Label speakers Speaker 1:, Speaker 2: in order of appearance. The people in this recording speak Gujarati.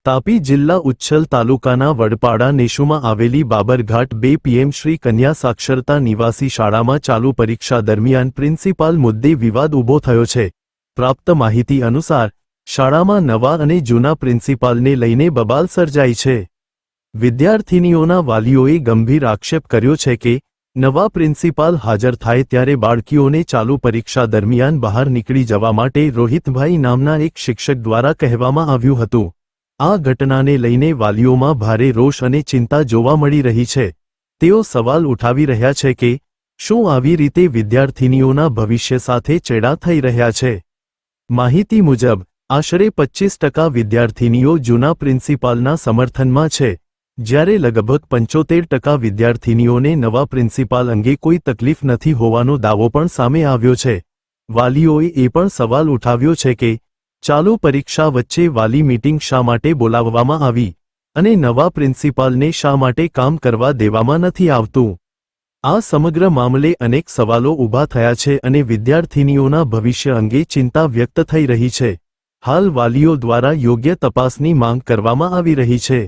Speaker 1: તાપી જિલ્લા ઉચ્છલ તાલુકાના વડપાડા નેશુમાં આવેલી બાબરઘાટ 2 PM શ્રી કન્યા સાક્ષરતા નિવાસી શાળામાં ચાલુ પરીક્ષા દરમિયાન પ્રિન્સિપાલ મુદ્દે વિવાદ ઊભો થયો છે। પ્રાપ્ત માહિતી અનુસાર શાળામાં નવા અને જૂના પ્રિન્સિપાલને લઈને બબાલ સર્જાઈ છે। વિદ્યાર્થિનીઓના વાલીઓએ ગંભીર આક્ષેપ કર્યો છે કે નવા પ્રિન્સિપાલ હાજર થાય ત્યારે બાળકીઓને ચાલુ પરીક્ષા દરમિયાન બહાર નીકળી જવા માટે રોહિતભાઈ નામના એક શિક્ષક દ્વારા કહેવામાં આવ્યું હતું। આ ઘટનાને લઈને વાલીઓમાં ભારે રોષ અને ચિંતા જોવા મળી રહી છે। તેઓ સવાલ ઉઠાવી રહ્યા છે કે શું આવી રીતે વિદ્યાર્થિનીઓના ભવિષ્ય સાથે ચેડા થઈ રહ્યા છે। માહિતી મુજબ આશરે 25% વિદ્યાર્થિનીઓ જૂના પ્રિન્સિપાલના સમર્થનમાં છે, જ્યારે લગભગ 75% વિદ્યાર્થિનીઓને નવા પ્રિન્સિપાલ અંગે કોઈ તકલીફ નથી હોવાનો દાવો પણ સામે આવ્યો છે। વાલીઓએ એ પણ સવાલ ઉઠાવ્યો છે કે ચાલુ પરીક્ષા વચ્ચે વાલી મીટિંગ શા માટે બોલાવવામાં આવી અને નવા પ્રિન્સિપાલને શા માટે કામ કરવા દેવામાં નથી આવતું। આ સમગ્ર મામલે અનેક સવાલો ઊભા થયા છે અને વિદ્યાર્થિનીઓના ભવિષ્ય અંગે ચિંતા વ્યક્ત થઈ રહી છે। હાલ વાલીઓ દ્વારા યોગ્ય તપાસની માંગ કરવામાં આવી રહી છે।